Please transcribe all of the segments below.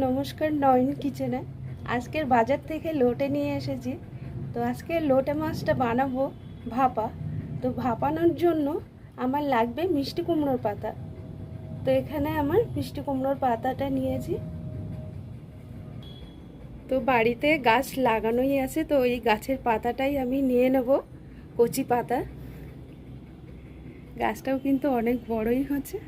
নমস্কার, নয়ন কিচেনে। আজকের বাজার থেকে লোটে নিয়ে এসেছি। তো আজকে লোটে মাছটা বানাবো ভাপা। তো ভাপানোর জন্য আমার লাগবে মিষ্টি কুমড়োর পাতা। তো এখানে আমার মিষ্টি কুমড়োর পাতাটা নিয়েছি। তো বাড়িতে গাছ লাগানোই আছে, তো এই গাছের পাতাটাই আমি নিয়ে নেব, কচি পাতা। গাছটাও কিন্তু অনেক বড়ই হচ্ছে।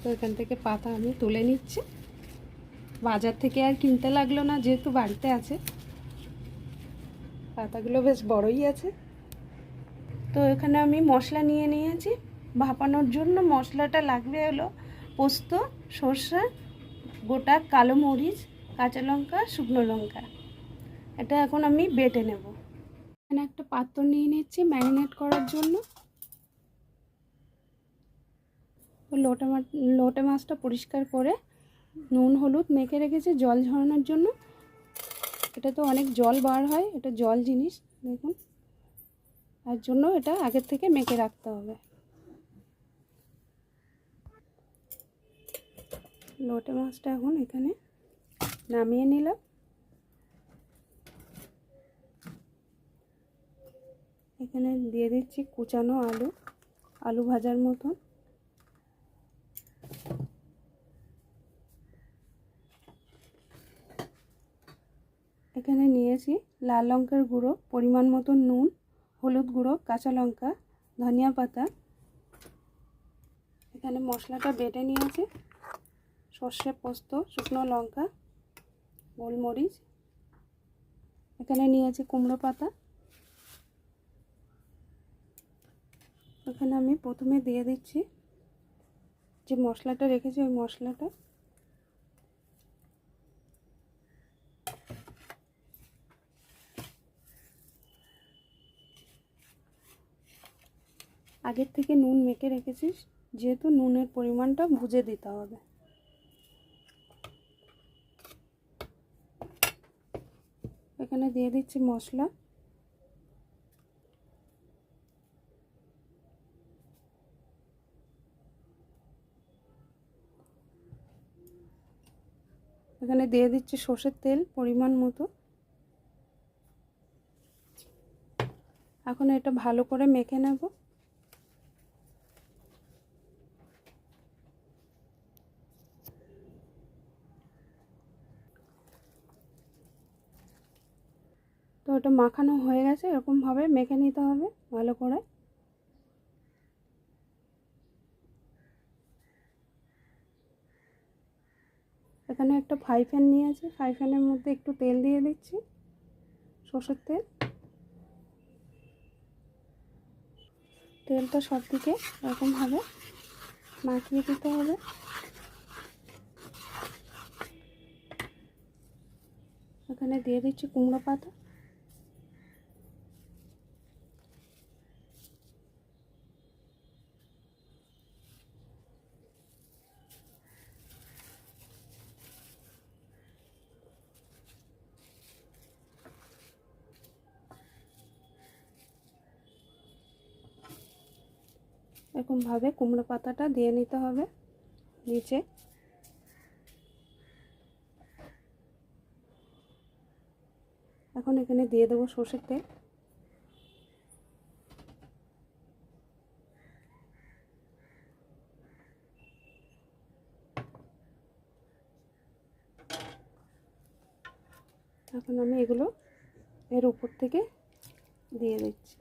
তো এখান থেকে পাতা আমি তুলে নিচ্ছি। বাজার থেকে আর কিনতে লাগলো না, যেহেতু বাড়িতে আছে। পাতাগুলো বেশ বড়ই আছে। তো এখানে আমি মশলা নিয়ে নিয়েছি। ভাপানোর জন্য মশলাটা লাগবে হলো পোস্ত, সরষে, গোটা কালো মরিচ, কাঁচা লঙ্কা, শুকনো লঙ্কা। এটা এখন আমি বেটে নেব। এখানে একটা পাত্র নিয়ে নিচ্ছি ম্যারিনেট করার জন্য। লোটে মাছটা পরিষ্কার করে নুন হলুদ মেখে রেখেছি জল ঝরানোর জন্য। এটা তো অনেক জল বার হয়, এটা জল জিনিস, দেখুন। তার জন্য এটা আগের থেকে মেখে রাখতে হবে। লোটে মাছটা এখন এখানে নামিয়ে নিলাম। এখানে দিয়ে দিচ্ছি কুচানো আলু ভাজার মতন। এখানে নিয়েছি লাল লঙ্কার গুঁড়ো, পরিমাণ মতন নুন, হলুদ গুঁড়ো, কাঁচা লঙ্কা, ধনিয়া পাতা। এখানে মশলাটা বেটে নিয়েছি, সর্ষে, পোস্ত, শুকনো লঙ্কা, গোলমরিচ। এখানে নিয়েছি কুমড়ো পাতা। এখানে আমি প্রথমে দিয়ে দিচ্ছি যে মশলাটা রেখেছি, ওই মশলাটা। আগের থেকে নুন মেখে রেখেছিস, যেহেতু নুনের পরিমাণটা বুঝে দিতে হবে। এখানে দিয়ে দিচ্ছি মশলা। এখানে দিয়ে দিচ্ছি সর্ষের তেল পরিমাণ মতো। এখন এটা ভালো করে মেখে নেব। তো এটা মাখানো হয়ে গেছে, এরকমভাবে মেখে নিতে হবে ভালো করে। এখানে একটা ফ্রাই প্যান নিয়েছি, ফ্রাই প্যানের মধ্যে একটু তেল দিয়ে দিচ্ছি, সর্ষের তেল। তেলটা সব দিকে এরকমভাবে মাখিয়ে দিতে হবে। এখানে দিয়ে দিচ্ছি কুমড়ো পাতা। এরকমভাবে কুমড়ো পাতাটা দিয়ে নিতে হবে নিচে। এখন এখানে দিয়ে দেবো সর্ষের তেল। এখন আমি এগুলো এর উপর থেকে দিয়ে দিচ্ছি।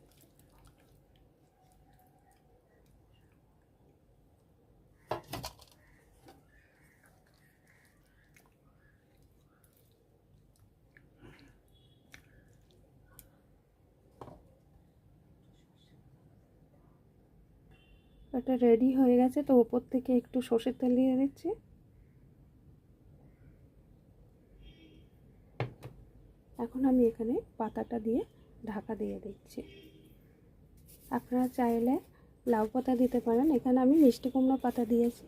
এটা রেডি হয়ে গেছে, তো উপর থেকে একটু সর্ষের তেল দিয়ে দিচ্ছি। এখন আমি এখানে পাতাটা দিয়ে ঢাকা দিয়ে দিচ্ছি। আপনারা চাইলে লাউ পাতা দিতে পারেন, এখানে আমি মিষ্টি কুমড়ো পাতা দিয়েছি।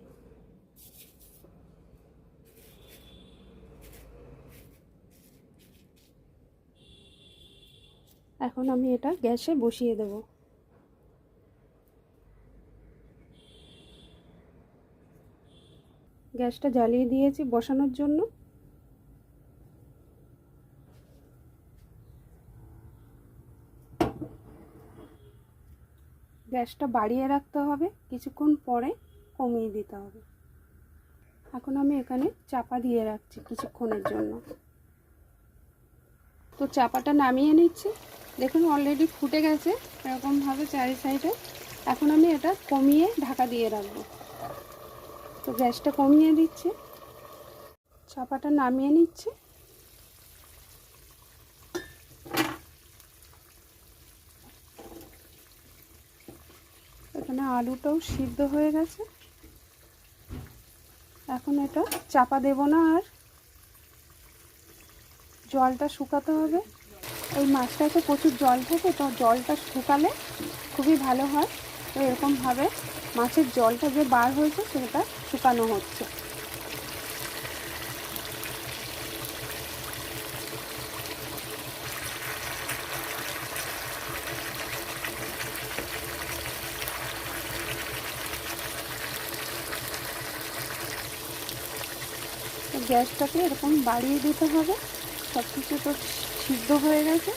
এখন আমি এটা গ্যাসে বসিয়ে দেব। গ্যাসটা জ্বালিয়ে দিয়েছি বসানোর জন্য। গ্যাসটা বাড়িয়ে রাখতে হবে, কিছুক্ষণ পরে কমিয়ে দিতে হবে। এখন আমি এখানে চাপা দিয়ে রাখছি কিছুক্ষণের জন্য। তো চাপাটা নামিয়ে নিচ্ছি। দেখুন অলরেডি ফুটে গেছে এরকমভাবে চারি সাইডে। এখন আমি এটা কমিয়ে ঢাকা দিয়ে রাখবো। তো গ্যাসটা কমিয়ে দিচ্ছি, চাপাটা নামিয়ে নিচ্ছি। এখানে আলুটাও সিদ্ধ হয়ে গেছে। এখন এটা চাপা দেব না আর, জলটা শুকাতে হবে। এই মাছটাতে প্রচুর জল থাকে, তো জলটা শুকালে খুবই ভালো হয়। তো এরকমভাবে মাছের জলটা যে বার হয়েছে সেটা শুকানো হচ্ছে। তো গ্যাসটাকে এরকম বাড়িয়ে দিতে হবে। সব কিছু তো সিদ্ধ হয়ে গেছে,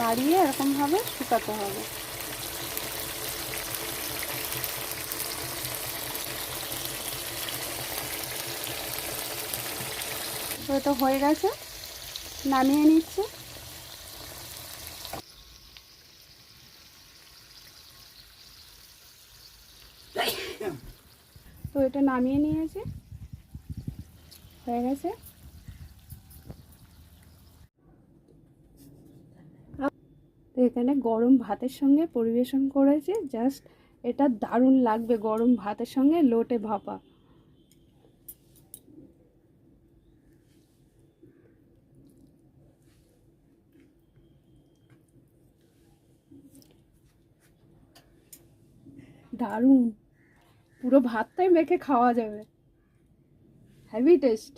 বাড়িয়ে এরকমভাবে শুকাতে হবে। তো এটা হয়ে গেছে, নামিয়ে নিচ্ছে। তো এটা নামিয়ে নিয়েছে, হয়ে গেছে। তো এখানে গরম ভাতের সঙ্গে পরিবেশন করেছে, জাস্ট এটা দারুণ লাগবে গরম ভাতের সঙ্গে লোটে ভাপা। দারুণ, পুরো ভাতটাই মেখে খাওয়া যাবে, হেভি টেস্ট।